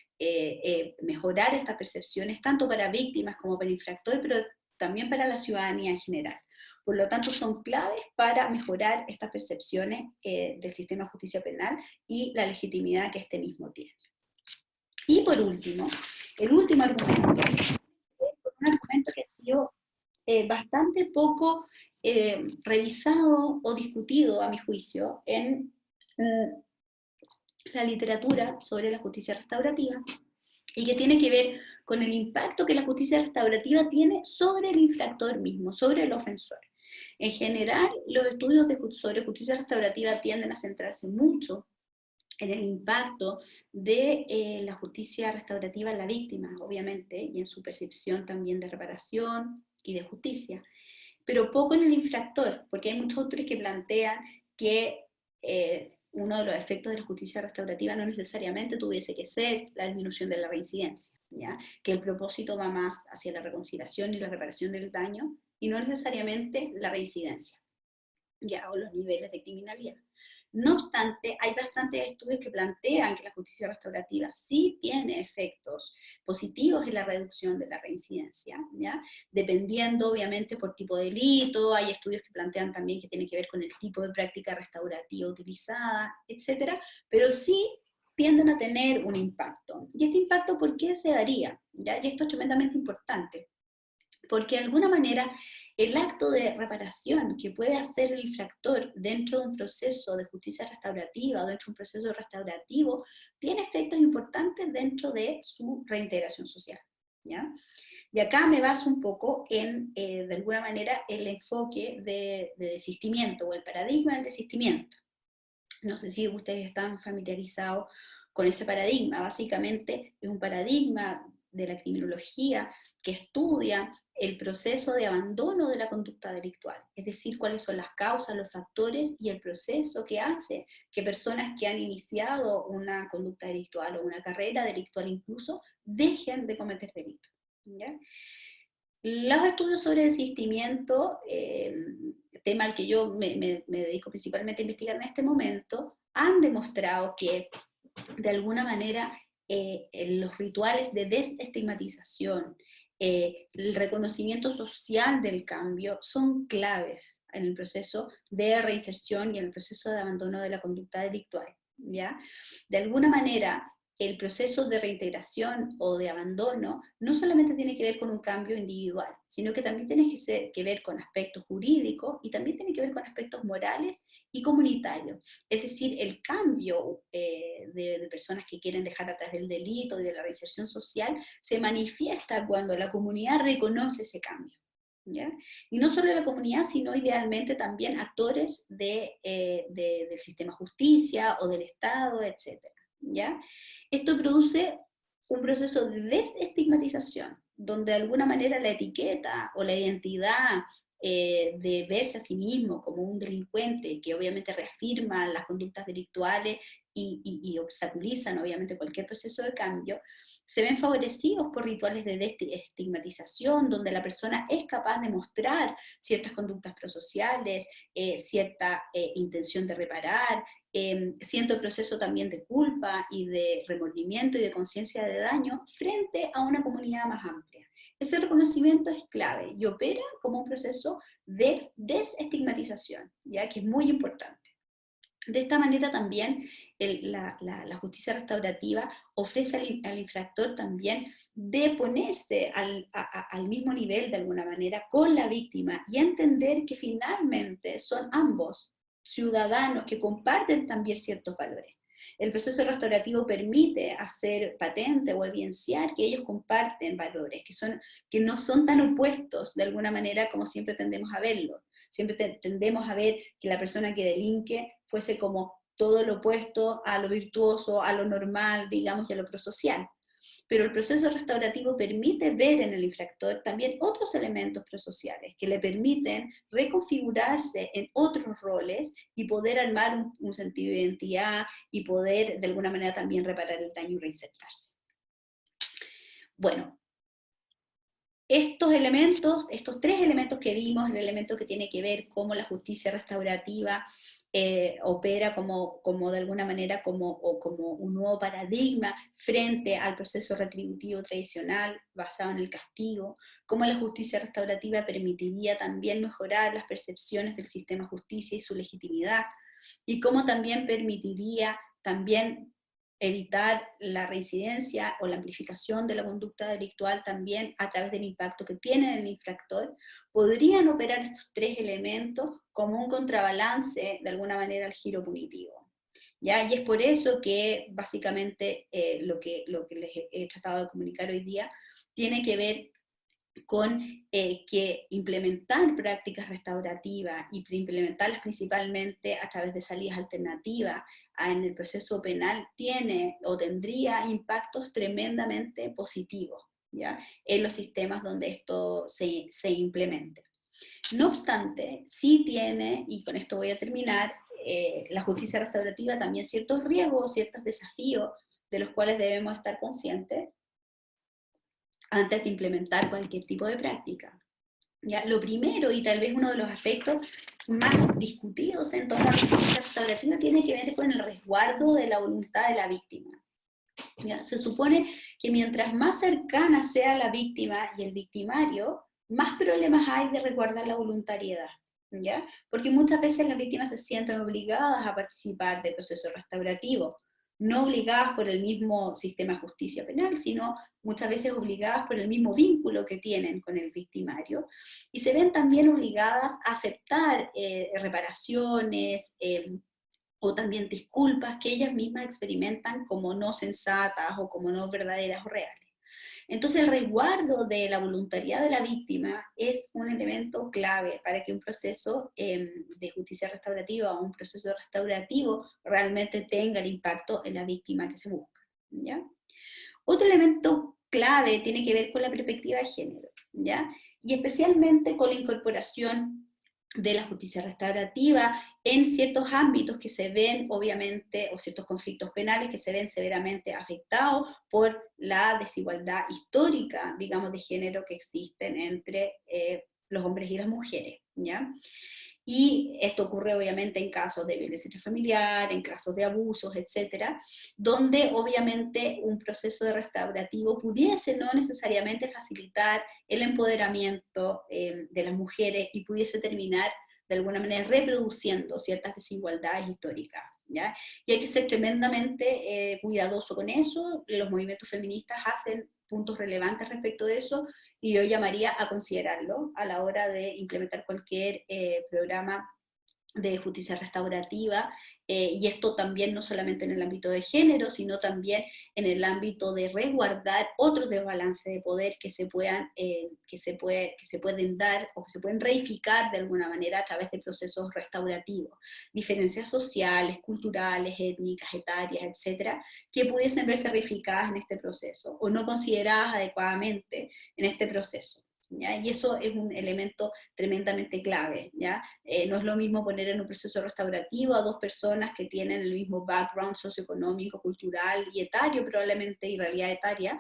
mejorar estas percepciones, tanto para víctimas como para infractores, pero también para la ciudadanía en general. Por lo tanto, son claves para mejorar estas percepciones del sistema de justicia penal y la legitimidad que este mismo tiene. Y por último, el último argumento, un argumento que ha sido bastante poco revisado o discutido, a mi juicio, en la literatura sobre la justicia restaurativa, y que tiene que ver con el impacto que la justicia restaurativa tiene sobre el infractor mismo, sobre el ofensor. En general, los estudios sobre justicia restaurativa tienden a centrarse mucho en el impacto de la justicia restaurativa en la víctima, obviamente, y en su percepción también de reparación y de justicia, pero poco en el infractor, porque hay muchos autores que plantean que uno de los efectos de la justicia restaurativa no necesariamente tuviese que ser la disminución de la reincidencia, ¿ya? Que el propósito va más hacia la reconciliación y la reparación del daño, y no necesariamente la reincidencia, ¿ya? O los niveles de criminalidad. No obstante, hay bastantes estudios que plantean que la justicia restaurativa sí tiene efectos positivos en la reducción de la reincidencia, ¿ya? Dependiendo obviamente por tipo de delito. Hay estudios que plantean también que tiene que ver con el tipo de práctica restaurativa utilizada, etcétera, pero sí tienden a tener un impacto. ¿Y este impacto por qué se daría? ¿Ya? Y esto es tremendamente importante, porque de alguna manera el acto de reparación que puede hacer el infractor dentro de un proceso de justicia restaurativa o dentro de un proceso restaurativo tiene efectos importantes dentro de su reintegración social, ¿ya? Y acá me baso un poco en, de alguna manera, el enfoque de desistimiento o el paradigma del desistimiento. No sé si ustedes están familiarizados con ese paradigma. Básicamente es un paradigma de la criminología que estudia el proceso de abandono de la conducta delictual, es decir, cuáles son las causas, los factores y el proceso que hace que personas que han iniciado una conducta delictual o una carrera delictual incluso dejen de cometer delitos, ¿ya? Los estudios sobre desistimiento, tema al que yo me dedico principalmente a investigar en este momento, han demostrado que de alguna manera los rituales de desestigmatización, el reconocimiento social del cambio son claves en el proceso de reinserción y en el proceso de abandono de la conducta delictual, ¿ya? De alguna manera, el proceso de reintegración o de abandono no solamente tiene que ver con un cambio individual, sino que también tiene que ver con aspectos jurídicos y también tiene que ver con aspectos morales y comunitarios. Es decir, el cambio de personas que quieren dejar atrás el delito y de la reinserción social se manifiesta cuando la comunidad reconoce ese cambio, ¿ya? Y no solo la comunidad, sino idealmente también actores del sistema de justicia o del Estado, etc. ¿Ya? Esto produce un proceso de desestigmatización, donde de alguna manera la etiqueta o la identidad de verse a sí mismo como un delincuente, que obviamente reafirma las conductas delictuales y obstaculizan obviamente cualquier proceso de cambio, se ven favorecidos por rituales de desestigmatización, donde la persona es capaz de mostrar ciertas conductas prosociales, cierta intención de reparar, siento proceso también de culpa y de remordimiento y de conciencia de daño frente a una comunidad más amplia. Ese reconocimiento es clave y opera como un proceso de desestigmatización, ¿ya? Que es muy importante. De esta manera también la justicia restaurativa ofrece al infractor también de ponerse al mismo nivel de alguna manera con la víctima y entender que finalmente son ambos ciudadanos que comparten también ciertos valores. El proceso restaurativo permite hacer patente o evidenciar que ellos comparten valores, que no son tan opuestos de alguna manera como siempre tendemos a verlo. Siempre tendemos a ver que la persona que delinque fuese como todo lo opuesto a lo virtuoso, a lo normal, digamos, y a lo prosocial. Pero el proceso restaurativo permite ver en el infractor también otros elementos prosociales que le permiten reconfigurarse en otros roles y poder armar un sentido de identidad y poder de alguna manera también reparar el daño y reinsertarse. Bueno, estos elementos, estos tres elementos que vimos, el elemento que tiene que ver cómo la justicia restaurativa opera como de alguna manera como un nuevo paradigma frente al proceso retributivo tradicional basado en el castigo, cómo la justicia restaurativa permitiría también mejorar las percepciones del sistema de justicia y su legitimidad, y cómo también permitiría también evitar la reincidencia o la amplificación de la conducta delictual también a través del impacto que tiene en el infractor, podrían operar estos tres elementos como un contrabalance de alguna manera al giro punitivo. ¿Ya? Y es por eso que básicamente lo que les he tratado de comunicar hoy día tiene que ver con que implementar prácticas restaurativas y implementarlas principalmente a través de salidas alternativas en el proceso penal tiene o tendría impactos tremendamente positivos, ¿ya? En los sistemas donde esto se implemente. No obstante, sí tiene, y con esto voy a terminar, la justicia restaurativa también ciertos riesgos, ciertos desafíos de los cuales debemos estar conscientes antes de implementar cualquier tipo de práctica. ¿Ya? Lo primero, y tal vez uno de los aspectos más discutidos en toda la justicia restaurativa, tiene que ver con el resguardo de la voluntad de la víctima. ¿Ya? Se supone que mientras más cercana sea la víctima y el victimario, más problemas hay de resguardar la voluntariedad. ¿Ya? Porque muchas veces las víctimas se sienten obligadas a participar del proceso restaurativo, no obligadas por el mismo sistema de justicia penal, sino muchas veces obligadas por el mismo vínculo que tienen con el victimario, y se ven también obligadas a aceptar reparaciones o también disculpas que ellas mismas experimentan como no sensatas o como no verdaderas o reales. Entonces el resguardo de la voluntariedad de la víctima es un elemento clave para que un proceso de justicia restaurativa o un proceso restaurativo realmente tenga el impacto en la víctima que se busca, ¿ya? Otro elemento clave tiene que ver con la perspectiva de género, ¿ya? Y especialmente con la incorporación de la justicia restaurativa en ciertos ámbitos que se ven, obviamente, o ciertos conflictos penales que se ven severamente afectados por la desigualdad histórica, digamos, de género que existen entre los hombres y las mujeres, ¿ya? Y esto ocurre obviamente en casos de violencia intrafamiliar, en casos de abusos, etcétera, donde obviamente un proceso de restaurativo pudiese no necesariamente facilitar el empoderamiento de las mujeres y pudiese terminar de alguna manera reproduciendo ciertas desigualdades históricas, ¿ya? Y hay que ser tremendamente cuidadoso con eso. Los movimientos feministas hacen puntos relevantes respecto de eso, y yo llamaría a considerarlo a la hora de implementar cualquier programa de justicia restaurativa, y esto también no solamente en el ámbito de género, sino también en el ámbito de resguardar otros desbalances de poder que se pueden dar o que se pueden reificar de alguna manera a través de procesos restaurativos, diferencias sociales, culturales, étnicas, etarias, etcétera, que pudiesen verse reificadas en este proceso o no consideradas adecuadamente en este proceso, ¿ya? Y eso es un elemento tremendamente clave, ¿ya? No es lo mismo poner en un proceso restaurativo a dos personas que tienen el mismo background socioeconómico, cultural y etario probablemente, y realidad etaria,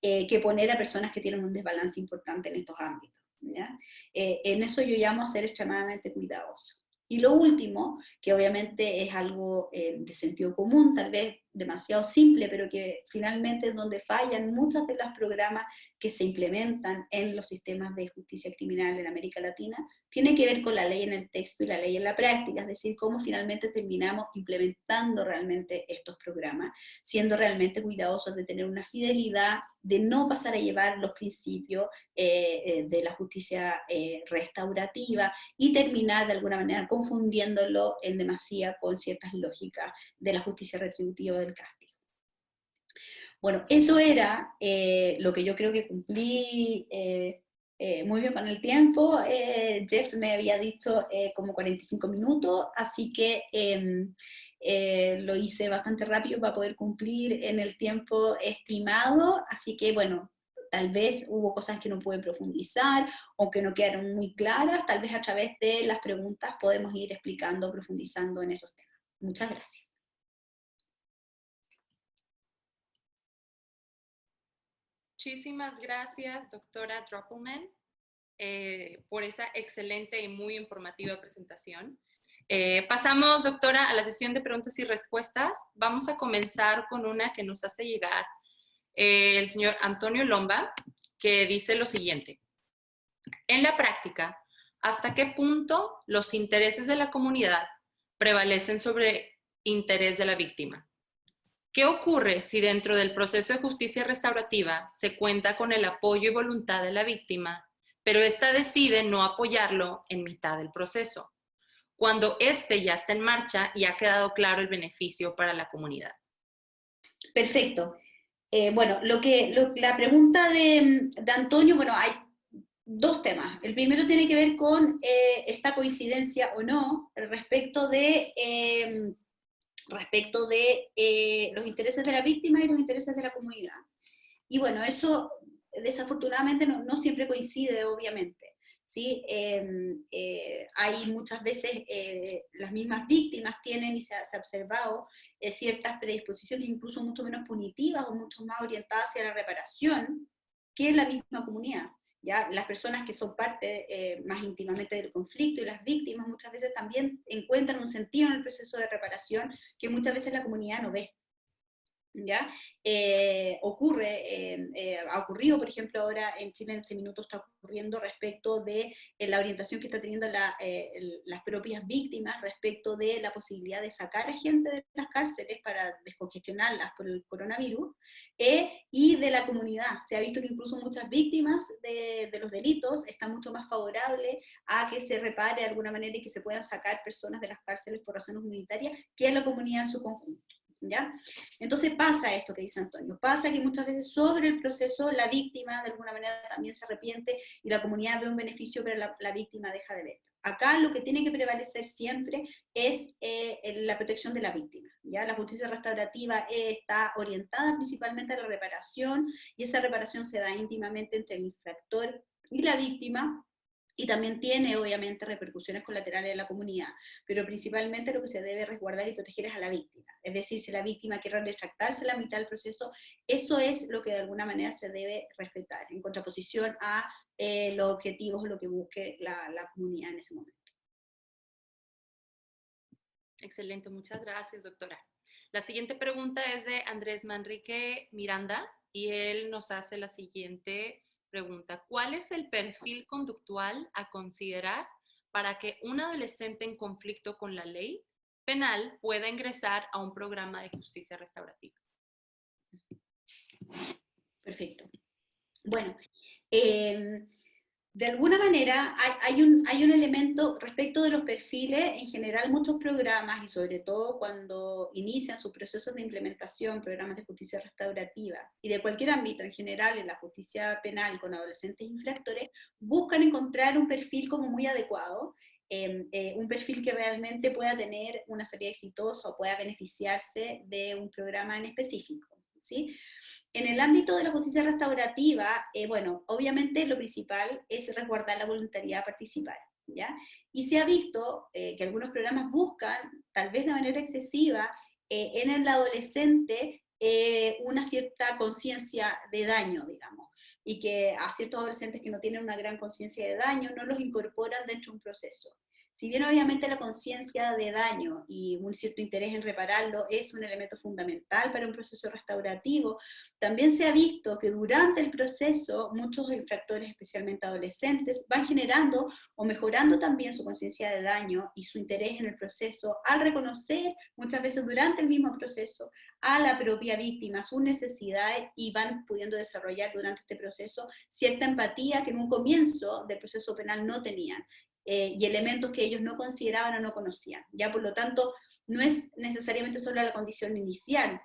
que poner a personas que tienen un desbalance importante en estos ámbitos, ¿ya? En eso yo llamo a ser extremadamente cuidadoso. Y lo último, que obviamente es algo de sentido común, tal vez demasiado simple, pero que finalmente es donde fallan muchos de los programas que se implementan en los sistemas de justicia criminal en América Latina, tiene que ver con la ley en el texto y la ley en la práctica, es decir, cómo finalmente terminamos implementando realmente estos programas, siendo realmente cuidadosos de tener una fidelidad, de no pasar a llevar los principios de la justicia restaurativa y terminar de alguna manera confundiéndolo en demasía con ciertas lógicas de la justicia retributiva del castigo. Bueno, eso era lo que yo creo que cumplí muy bien con el tiempo. Jeff me había dicho como 45 minutos, así que lo hice bastante rápido para poder cumplir en el tiempo estimado, así que bueno, tal vez hubo cosas que no pude profundizar o que no quedaron muy claras, tal vez a través de las preguntas podemos ir explicando, profundizando en esos temas. Muchas gracias. Muchísimas gracias, doctora Droppelman, por esa excelente y muy informativa presentación. Pasamos, doctora, a la sesión de preguntas y respuestas. Vamos a comenzar con una que nos hace llegar el señor Antonio Lomba, que dice lo siguiente. En la práctica, ¿hasta qué punto los intereses de la comunidad prevalecen sobre interés de la víctima? ¿Qué ocurre si dentro del proceso de justicia restaurativa se cuenta con el apoyo y voluntad de la víctima, pero ésta decide no apoyarlo en mitad del proceso, cuando éste ya está en marcha y ha quedado claro el beneficio para la comunidad? Perfecto. Bueno, la pregunta de Antonio, bueno, hay dos temas. El primero tiene que ver con esta coincidencia o no respecto de los intereses de la víctima y los intereses de la comunidad. Y bueno, eso desafortunadamente no siempre coincide, obviamente. ¿Sí? Hay muchas veces las mismas víctimas tienen, y se ha observado, ciertas predisposiciones incluso mucho menos punitivas o mucho más orientadas hacia la reparación que la misma comunidad. ¿Ya? Las personas que son parte más íntimamente del conflicto y las víctimas muchas veces también encuentran un sentido en el proceso de reparación que muchas veces la comunidad no ve. ¿Ya? Ha ocurrido, por ejemplo, ahora en Chile en este minuto está ocurriendo respecto de la orientación que está teniendo las propias víctimas respecto de la posibilidad de sacar a gente de las cárceles para descongestionarlas por el coronavirus, y de la comunidad. Se ha visto que incluso muchas víctimas de los delitos están mucho más favorables a que se repare de alguna manera y que se puedan sacar personas de las cárceles por razones humanitarias que a la comunidad en su conjunto. ¿Ya? Entonces pasa esto que dice Antonio, pasa que muchas veces sobre el proceso la víctima de alguna manera también se arrepiente y la comunidad ve un beneficio, pero la víctima deja de verlo. Acá lo que tiene que prevalecer siempre es la protección de la víctima, ¿ya? La justicia restaurativa está orientada principalmente a la reparación, y esa reparación se da íntimamente entre el infractor y la víctima, y también tiene obviamente repercusiones colaterales en la comunidad, pero principalmente lo que se debe resguardar y proteger es a la víctima. Es decir, si la víctima quiere retractarse la mitad del proceso, eso es lo que de alguna manera se debe respetar, en contraposición a los objetivos o lo que busque la comunidad en ese momento. Excelente, muchas gracias, doctora. La siguiente pregunta es de Andrés Manrique Miranda y él nos hace la siguiente pregunta. ¿Cuál es el perfil conductual a considerar para que un adolescente en conflicto con la ley penal pueda ingresar a un programa de justicia restaurativa? Perfecto. Bueno, de alguna manera hay un elemento respecto de los perfiles. En general muchos programas, y sobre todo cuando inician sus procesos de implementación, programas de justicia restaurativa, y de cualquier ámbito en general, en la justicia penal con adolescentes infractores, buscan encontrar un perfil como muy adecuado, un perfil que realmente pueda tener una salida exitosa o pueda beneficiarse de un programa en específico, ¿sí? En el ámbito de la justicia restaurativa, bueno, obviamente lo principal es resguardar la voluntariedad a participar, ¿ya? Y se ha visto que algunos programas buscan, tal vez de manera excesiva, en el adolescente una cierta conciencia de daño, digamos, y que a ciertos adolescentes que no tienen una gran conciencia de daño no los incorporan dentro de un proceso. Si bien obviamente la conciencia de daño y un cierto interés en repararlo es un elemento fundamental para un proceso restaurativo, también se ha visto que durante el proceso muchos infractores, especialmente adolescentes, van generando o mejorando también su conciencia de daño y su interés en el proceso al reconocer muchas veces durante el mismo proceso a la propia víctima, sus necesidades, y van pudiendo desarrollar durante este proceso cierta empatía que en un comienzo del proceso penal no tenían. Y elementos que ellos no consideraban o no conocían. Ya, por lo tanto, no es necesariamente solo la condición inicial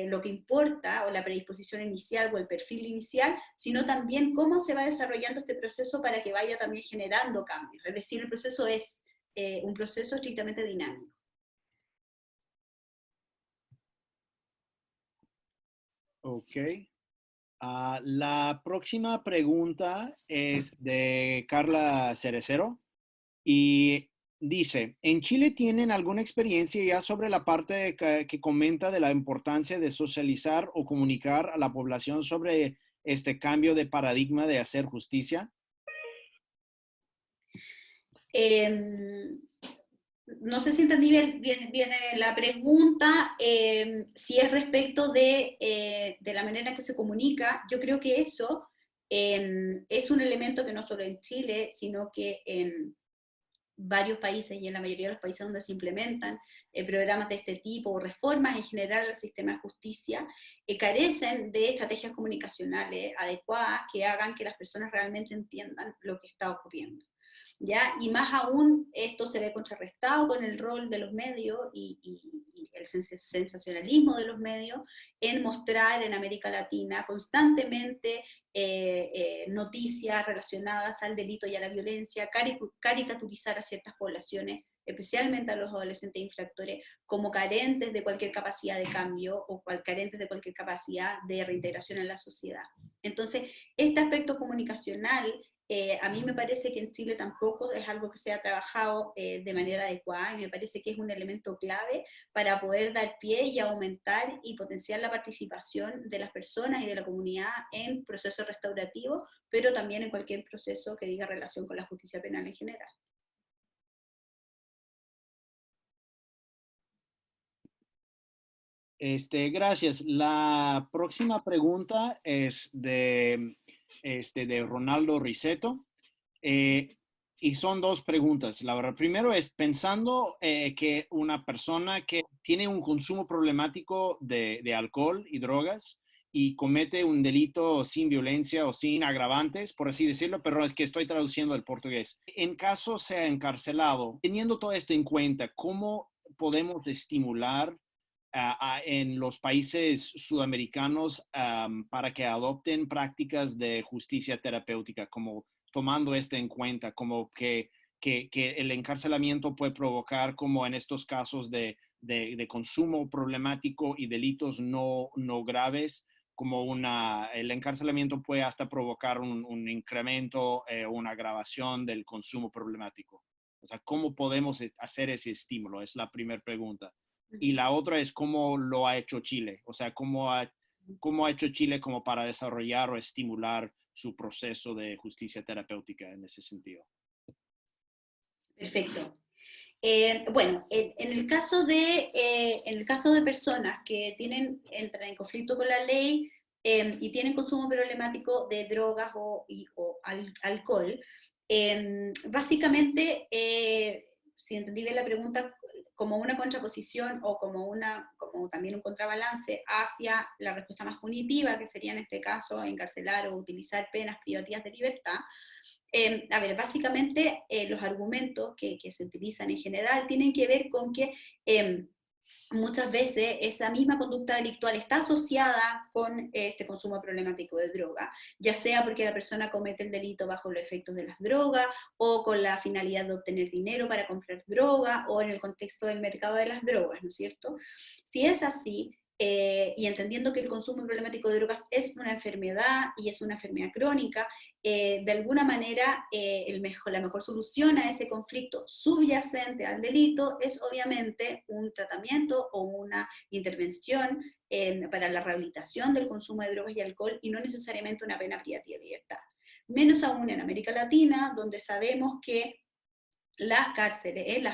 lo que importa, o la predisposición inicial o el perfil inicial, sino también cómo se va desarrollando este proceso para que vaya también generando cambios. Es decir, el proceso es un proceso estrictamente dinámico. Ok. La próxima pregunta es de Carla Cerecero y dice, ¿en Chile tienen alguna experiencia ya sobre la parte que comenta de la importancia de socializar o comunicar a la población sobre este cambio de paradigma de hacer justicia? No sé si entendí bien la pregunta, si es respecto de la manera en que se comunica. Yo creo que eso es un elemento que no solo en Chile, sino que en varios países y en la mayoría de los países donde se implementan programas de este tipo o reformas en general al sistema de justicia, carecen de estrategias comunicacionales adecuadas que hagan que las personas realmente entiendan lo que está ocurriendo. ¿Ya? Y más aún esto se ve contrarrestado con el rol de los medios y el sensacionalismo de los medios en mostrar en América Latina constantemente noticias relacionadas al delito y a la violencia, caricaturizar a ciertas poblaciones, especialmente a los adolescentes infractores, como carentes de cualquier capacidad de cambio o carentes de cualquier capacidad de reintegración en la sociedad. Entonces, este aspecto comunicacional a mí me parece que en Chile tampoco es algo que se ha trabajado de manera adecuada, y me parece que es un elemento clave para poder dar pie y aumentar y potenciar la participación de las personas y de la comunidad en procesos restaurativos, pero también en cualquier proceso que diga relación con la justicia penal en general. Gracias. La próxima pregunta es de Ronaldo Riseto. Y son dos preguntas. La verdad, primero es pensando que una persona que tiene un consumo problemático de alcohol y drogas y comete un delito sin violencia o sin agravantes, por así decirlo, pero es que estoy traduciendo al portugués. En caso sea encarcelado, teniendo todo esto en cuenta, ¿cómo podemos estimular en los países sudamericanos para que adopten prácticas de justicia terapéutica, como tomando esto en cuenta, como que el encarcelamiento puede provocar, como en estos casos de consumo problemático y delitos no graves, como el encarcelamiento puede hasta provocar un incremento o una agravación del consumo problemático? O sea, ¿cómo podemos hacer ese estímulo? Es la primera pregunta. Y la otra es cómo lo ha hecho Chile, o sea, cómo ha hecho Chile como para desarrollar o estimular su proceso de justicia terapéutica en ese sentido. Perfecto. Bueno, en el caso de personas que entran en conflicto con la ley y tienen consumo problemático de drogas o alcohol, básicamente, si entendí bien la pregunta, como una contraposición o como también un contrabalance hacia la respuesta más punitiva, que sería en este caso encarcelar o utilizar penas privativas de libertad. A ver, básicamente los argumentos que se utilizan en general tienen que ver con que muchas veces esa misma conducta delictual está asociada con este consumo problemático de droga, ya sea porque la persona comete el delito bajo los efectos de las drogas o con la finalidad de obtener dinero para comprar droga o en el contexto del mercado de las drogas, ¿no es cierto? Si es así, y entendiendo que el consumo problemático de drogas es una enfermedad y es una enfermedad crónica, de alguna manera la mejor solución a ese conflicto subyacente al delito es obviamente un tratamiento o una intervención para la rehabilitación del consumo de drogas y alcohol y no necesariamente una pena privativa de libertad. Menos aún en América Latina, donde sabemos que en las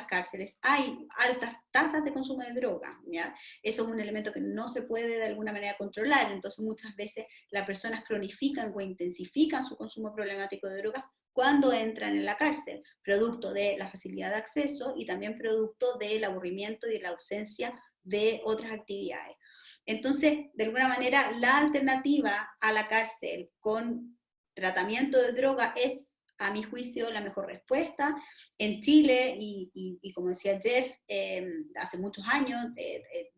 cárceles hay altas tasas de consumo de droga, ¿ya? Eso es un elemento que no se puede de alguna manera controlar, entonces muchas veces las personas cronifican o intensifican su consumo problemático de drogas cuando entran en la cárcel, producto de la facilidad de acceso y también producto del aburrimiento y de la ausencia de otras actividades. Entonces, de alguna manera, la alternativa a la cárcel con tratamiento de droga es, a mi juicio, la mejor respuesta. En Chile, y como decía Jeff, hace muchos años,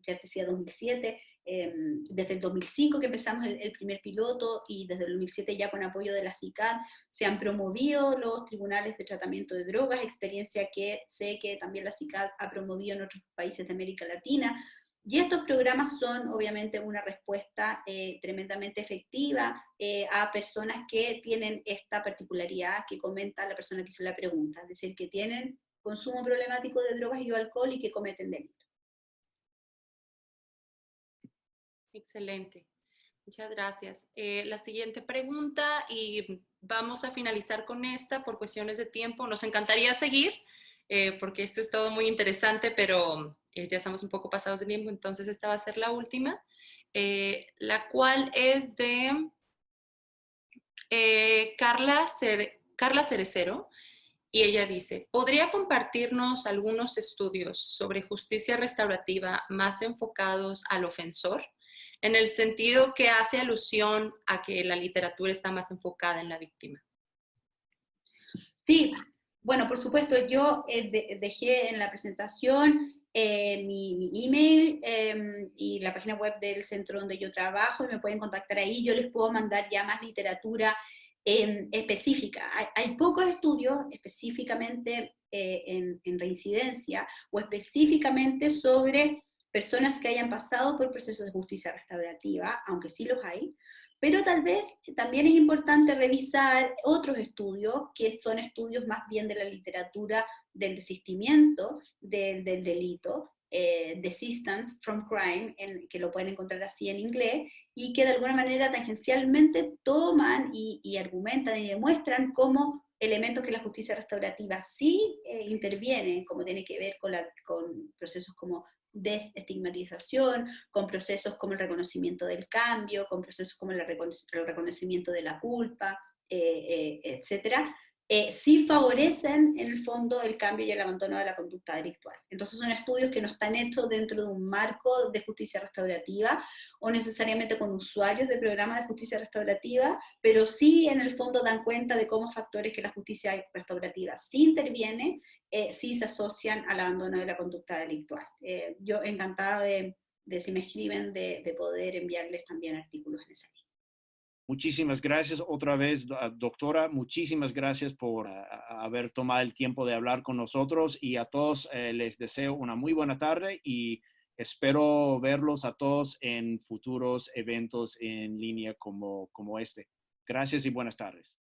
Jeff decía 2007, desde el 2005 que empezamos el primer piloto y desde el 2007 ya con apoyo de la CICAD se han promovido los tribunales de tratamiento de drogas, experiencia que sé que también la CICAD ha promovido en otros países de América Latina. Y estos programas son obviamente una respuesta tremendamente efectiva a personas que tienen esta particularidad que comenta la persona que hizo la pregunta, es decir, que tienen consumo problemático de drogas y alcohol y que cometen delitos. Excelente. Muchas gracias. La siguiente pregunta, y vamos a finalizar con esta por cuestiones de tiempo. Nos encantaría seguir, porque esto es todo muy interesante, pero ya estamos un poco pasados de tiempo, entonces esta va a ser la última, la cual es de Carla Cerecero, y ella dice, ¿podría compartirnos algunos estudios sobre justicia restaurativa más enfocados al ofensor? En el sentido que hace alusión a que la literatura está más enfocada en la víctima. Sí, bueno, por supuesto, yo dejé en la presentación mi email y la página web del centro donde yo trabajo y me pueden contactar ahí. Yo les puedo mandar ya más literatura específica. Hay pocos estudios específicamente en reincidencia o específicamente sobre personas que hayan pasado por procesos de justicia restaurativa, aunque sí los hay, pero tal vez también es importante revisar otros estudios, que son estudios más bien de la literatura del desistimiento del delito, Desistance from Crime, que lo pueden encontrar así en inglés, y que de alguna manera tangencialmente toman y argumentan y demuestran cómo elementos que la justicia restaurativa sí interviene, como tiene que ver con procesos como desestigmatización, con procesos como el reconocimiento del cambio, con procesos como el reconocimiento de la culpa, etcétera, sí favorecen en el fondo el cambio y el abandono de la conducta delictual. Entonces son estudios que no están hechos dentro de un marco de justicia restaurativa o necesariamente con usuarios de programas de justicia restaurativa, pero sí en el fondo dan cuenta de cómo factores que la justicia restaurativa sí interviene, sí se asocian al abandono de la conducta delictual. Yo encantada de si me escriben, de poder enviarles también artículos en esa línea. Muchísimas gracias otra vez, doctora. Muchísimas gracias por haber tomado el tiempo de hablar con nosotros y a todos les deseo una muy buena tarde y espero verlos a todos en futuros eventos en línea como este. Gracias y buenas tardes.